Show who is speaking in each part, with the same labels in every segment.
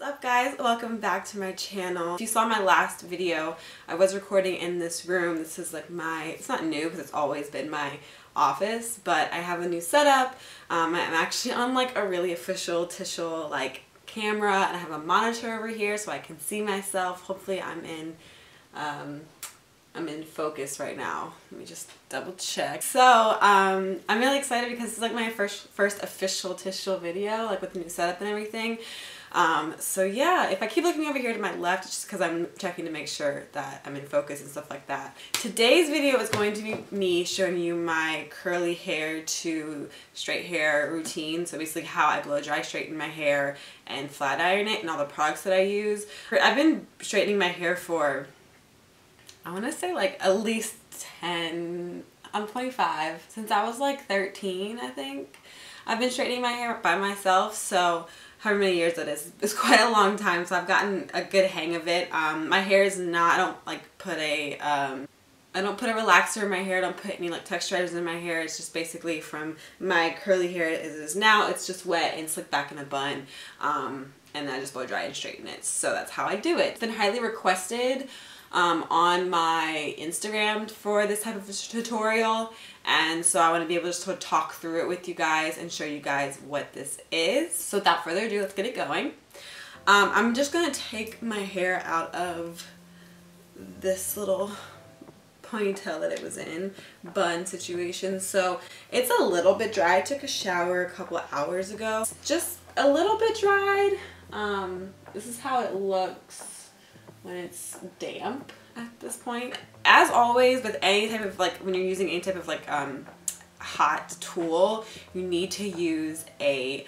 Speaker 1: What's up guys? Welcome back to my channel. If you saw my last video, I was recording in this room. This is like it's not new because it's always been my office, but I have a new setup. I'm actually on like a really official like camera, and I have a monitor over here so I can see myself. Hopefully I'm in focus right now. Let me just double check. So I'm really excited because it's like my first official video, like with the new setup and everything. So yeah, if I keep looking over here to my left, it's just because I'm checking to make sure that I'm in focus and stuff like that. Today's video is going to be me showing you my curly hair to straight hair routine. So basically how I blow dry, straighten my hair, and flat iron it, and all the products that I use. I've been straightening my hair for, I want to say like at least 10, I'm 25, since I was like 13, I think. I've been straightening my hair by myself, so however many years that is, it's quite a long time, so I've gotten a good hang of it. My hair is not, I don't like put a, I don't put a relaxer in my hair, I don't put any like texturizers in my hair. It's just basically from my curly hair as it is now, it's just wet and slicked back in a bun. And then I just blow dry and straighten it. So that's how I do it. It's been highly requested on my Instagram for this type of tutorial, and so I want to be able to sort of talk through it with you guys and show you guys what this is. So without further ado, let's get it going. I'm just going to take my hair out of this little ponytail that it was in, bun situation. So it's a little bit dry. I took a shower a couple of hours ago. Just a little bit dried. This is how it looks when it's damp at this point. As always with any type of like, when you're using any type of like hot tool, you need to use a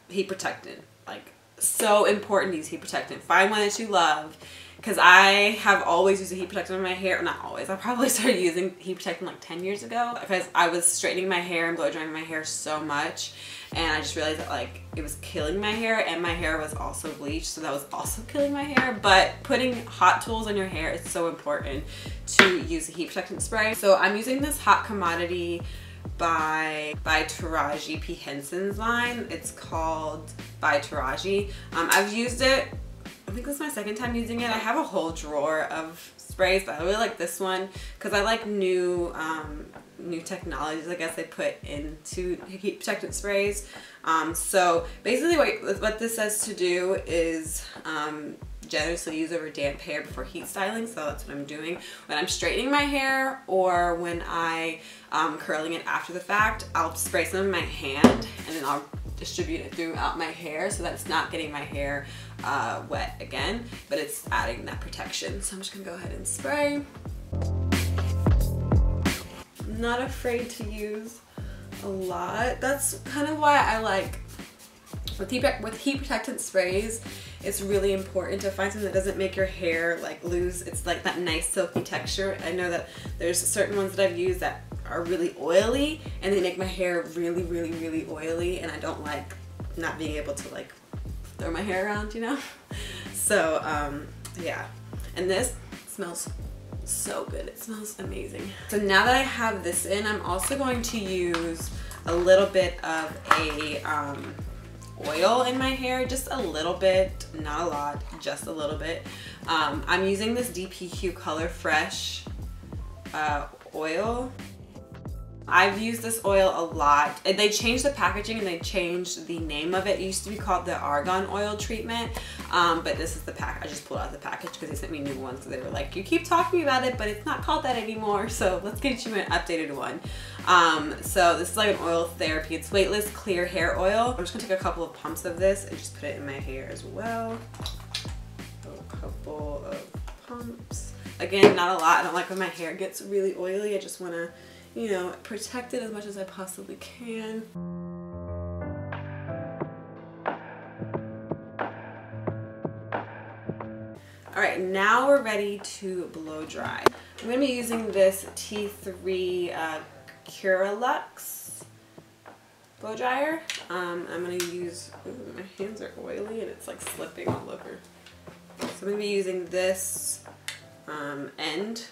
Speaker 1: heat protectant. Like, so important to use heat protectant. Find one that you love, because I have always used a heat protectant in my hair. Not always, I probably started using heat protectant like 10 years ago because I was straightening my hair and blow drying my hair so much, and I just realized that like it was killing my hair, and my hair was also bleached, so that was also killing my hair. But putting hot tools on your hair is so important to use a heat protectant spray. So I'm using this Hot Commodity by Taraji P. Henson's line. It's called by Taraji. I've used it, I think this is my second time using it. I have a whole drawer of sprays, but I really like this one because I like new technologies, I guess, they put into heat protectant sprays. So basically what this says to do is generously use over damp hair before heat styling. So that's what I'm doing when I'm straightening my hair, or when I curling it after the fact. I'll spray some in my hand and then I'll distribute it throughout my hair so that it's not getting my hair wet again, but it's adding that protection. So I'm just gonna go ahead and spray. I'm not afraid to use a lot. That's kind of why I like with heat protectant sprays, it's really important to find something that doesn't make your hair like lose it's like that nice silky texture. I know that there's certain ones that I've used that are really oily, and they make my hair really oily, and I don't like not being able to like throw my hair around, you know. So yeah, and this smells so good. It smells amazing. So now that I have this in, I'm also going to use a little bit of a oil in my hair, just a little bit, not a lot, just a little bit. I'm using this DPQ Color Fresh oil. I've used this oil a lot. They changed the packaging and they changed the name of it. It used to be called the Argan Oil Treatment, but this is the pack. I just pulled out the package because they sent me new ones. So they were like, you keep talking about it, but it's not called that anymore. So let's get you an updated one. So this is like an oil therapy. It's weightless clear hair oil. I'm just gonna take a couple of pumps of this and just put it in my hair as well. A couple of pumps. Again, not a lot. I don't like when my hair gets really oily. I just wanna, you know, protect it as much as I possibly can. All right, now we're ready to blow dry. I'm gonna be using this T3 Curalux blow dryer. I'm gonna use, ooh, my hands are oily and it's like slipping all over. So I'm gonna be using this end.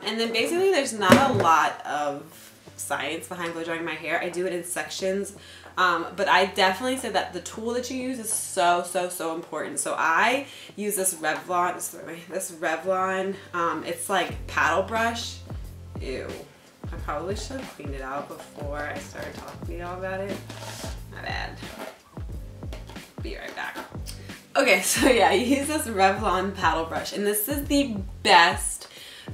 Speaker 1: And then basically there's not a lot of science behind blow drying my hair. I do it in sections. But I definitely say that the tool that you use is so important. So I use this Revlon, it's like paddle brush. Ew. I probably should have cleaned it out before I started talking to y'all about it. My bad. Be right back. Okay, so yeah, I use this Revlon paddle brush, and this is the best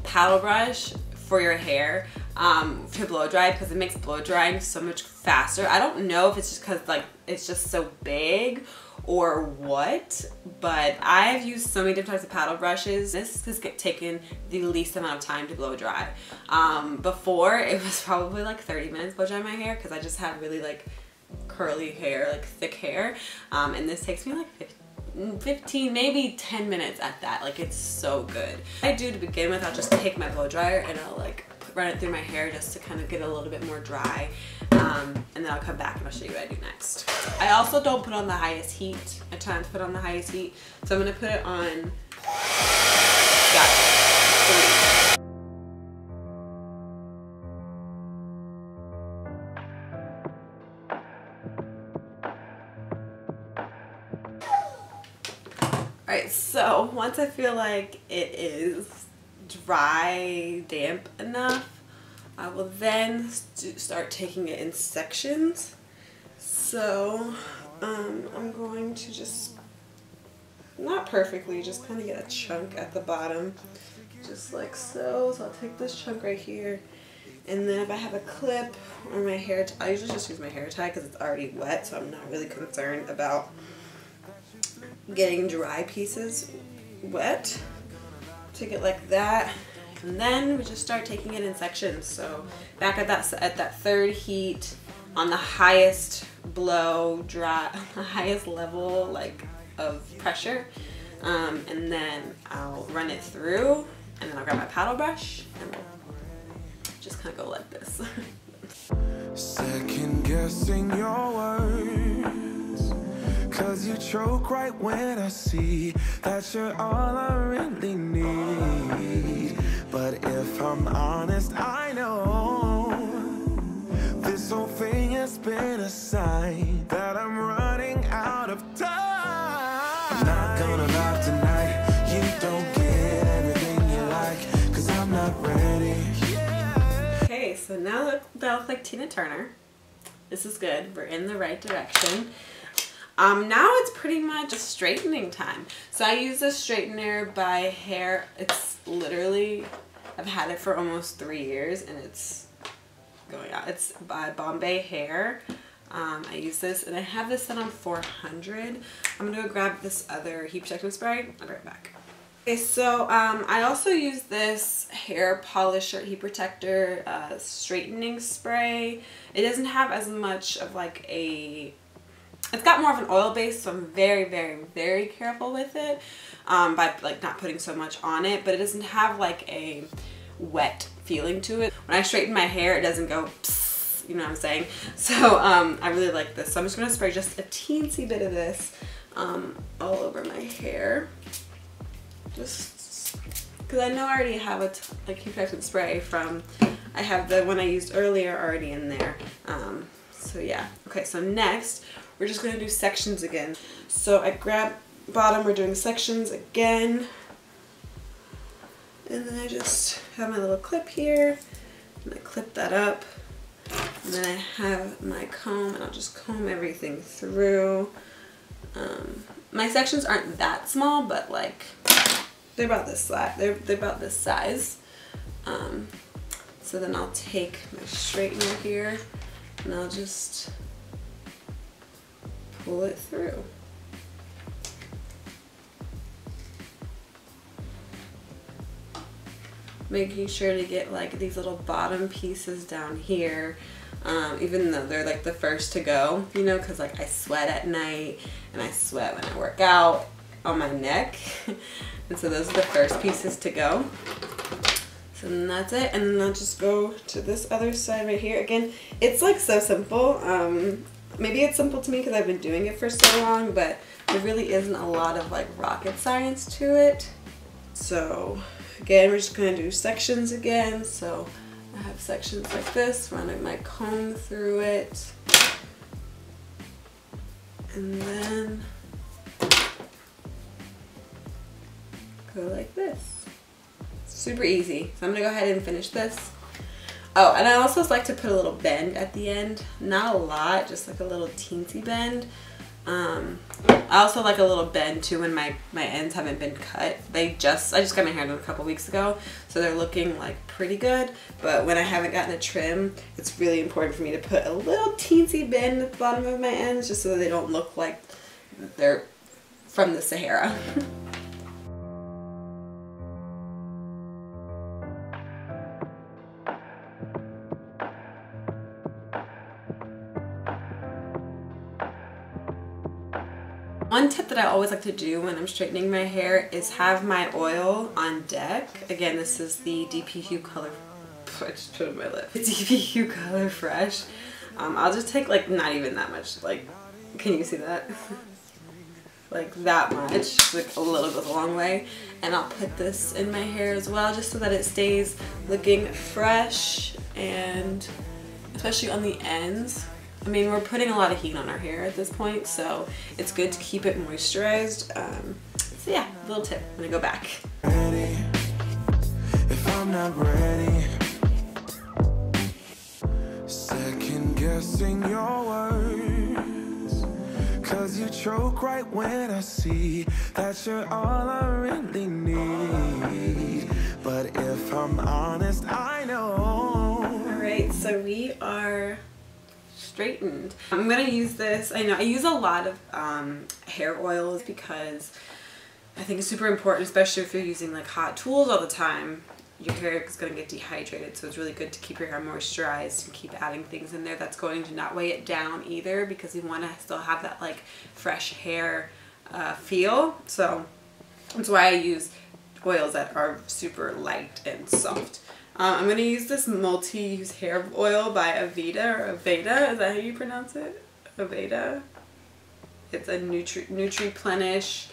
Speaker 1: paddle brush for your hair to blow dry, because it makes blow drying so much faster. I don't know if it's just because like it's just so big or what, but I've used so many different types of paddle brushes. This has taken the least amount of time to blow dry. Before it was probably like 30 minutes blow dry my hair, because I just had really like curly hair, like thick hair, and this takes me like 15, maybe 10 minutes at that. Like, it's so good. What I do to begin with, I'll just take my blow dryer and I'll like run it through my hair just to kind of get a little bit more dry, and then I'll come back and I'll show you what I do next. I also don't put on the highest heat. I try not to put on the highest heat, so I'm gonna put it on 3. Alright, so once I feel like it is dry, damp enough, I will then start taking it in sections. So I'm going to just, not perfectly, just kind of get a chunk at the bottom, just like so. So I'll take this chunk right here, and then if I have a clip or my hair, I usually just use my hair tie because it's already wet, so I'm not really concerned about getting dry pieces wet. Take it like that, and then we just start taking it in sections. So back at that third heat, on the highest blow dry, the highest level like of pressure, and then I'll run it through, and then I'll grab my paddle brush and we'll just kind of go like this.
Speaker 2: Second guessing your words, 'cause you choke right when I see that you're all I really need. But if I'm honest, I know this whole thing has been a sign that I'm running out of time. I'm not gonna lie tonight, you don't get everything you like, 'cause I'm not ready.
Speaker 1: Okay, so now that looks like Tina Turner. This is good. We're in the right direction. Now it's pretty much straightening time. So I use this straightener by Hair. It's literally, I've had it for almost 3 years and it's going out. It's by Bombay Hair. I use this and I have this set on 400. I'm gonna go grab this other heat protection spray. I'll be right back. Okay, so I also use this hair polisher heat protector straightening spray. It doesn't have as much of like a, it's got more of an oil base, so I'm very careful with it by like not putting so much on it, but it doesn't have like a wet feeling to it. When I straighten my hair, it doesn't go psst, you know what I'm saying? So I really like this. So I'm just gonna spray just a teensy bit of this all over my hair. Just because I know I already have a like heat protection spray from, I have the one I used earlier already in there. So yeah. Okay, so next we're just going to do sections again. So I grab bottom, we're doing sections again. And then I just have my little clip here, and I clip that up. And then I have my comb, and I'll just comb everything through. My sections aren't that small, but like they're about this size. They're about this size. So then I'll take my straightener here, and I'll just pull it through. Making sure to get like these little bottom pieces down here, even though they're like the first to go, you know, because like I sweat at night and I sweat when I work out on my neck. And so those are the first pieces to go. So then that's it, and then I'll just go to this other side right here. Again, it's like so simple. Maybe it's simple to me because I've been doing it for so long, but there really isn't a lot of like rocket science to it. So again, we're just gonna do sections again. So I have sections like this, running my comb through it. And then go like this. Super easy. So I'm gonna go ahead and finish this. Oh, and I also like to put a little bend at the end. Not a lot, just like a little teensy bend. I also like a little bend too when my ends haven't been cut. I just got my hair done a couple weeks ago, so they're looking like pretty good. But when I haven't gotten a trim, it's really important for me to put a little teensy bend at the bottom of my ends just so they don't look like they're from the Sahara. One tip that I always like to do when I'm straightening my hair is have my oil on deck. Again, this is the DPQ Color, I just put it on my lip. It's DPQ Color Fresh. I'll just take like not even that much, like, can you see that? Like that much, like a little goes a long way. And I'll put this in my hair as well just so that it stays looking fresh, and especially on the ends. I mean, we're putting a lot of heat on our hair at this point, so it's good to keep it moisturized. So yeah, little tip. I'm gonna go back.
Speaker 2: Ready, if I'm not ready, second guessing your words, 'cause you choke right when I see that you're all I really need. But if I'm honest, I know.
Speaker 1: All right, so we are straightened. I'm gonna use this. I know I use a lot of hair oils because I think it's super important, especially if you're using like hot tools all the time. Your hair is going to get dehydrated, so it's really good to keep your hair moisturized and keep adding things in there that's going to not weigh it down either, because you want to still have that like fresh hair feel. So that's why I use oils that are super light and soft. I'm going to use this multi-use hair oil by Aveda, or Aveda, is that how you pronounce it? Aveda. It's a Nutri-Plenish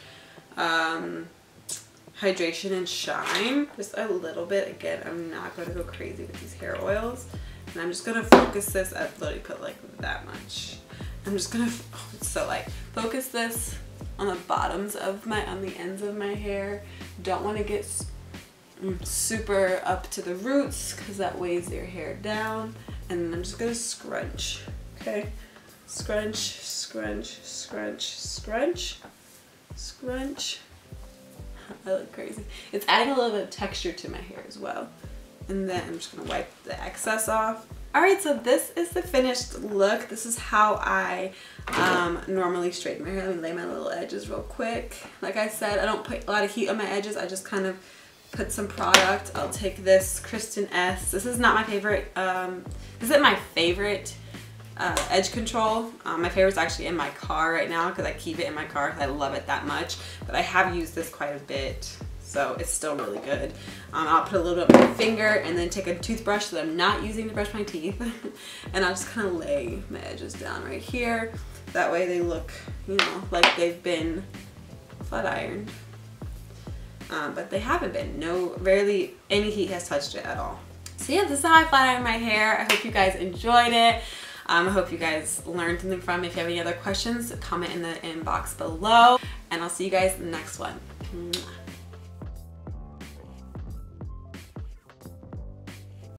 Speaker 1: hydration and shine. Just a little bit. Again, I'm not going to go crazy with these hair oils. And I'm just going to focus this. I've literally put like that much. I'm just going to, oh, it's so light. Focus this on the bottoms of on the ends of my hair. Don't want to get super up to the roots because that weighs your hair down. And I'm just gonna scrunch. Okay, scrunch, scrunch, scrunch, scrunch, scrunch. I look crazy. It's adding a little bit of texture to my hair as well. And then I'm just gonna wipe the excess off. All right, so this is the finished look. This is how I normally straighten my hair. Let me lay my little edges real quick. Like I said, I don't put a lot of heat on my edges. I just kind of put some product. I'll take this Kristen S. This is not my favorite. This isn't my favorite edge control. My favorite is actually in my car right now because I keep it in my car because I love it that much. But I have used this quite a bit, so it's still really good. I'll put a little bit on my finger and then take a toothbrush that I'm not using to brush my teeth, and I'll just kind of lay my edges down right here. That way they look, you know, like they've been flat ironed. But they haven't been. Rarely any heat has touched it at all. So yeah, this is how I flat iron my hair. I hope you guys enjoyed it. I hope you guys learned something from it. If you have any other questions, comment in the inbox below. And I'll see you guys in the next one.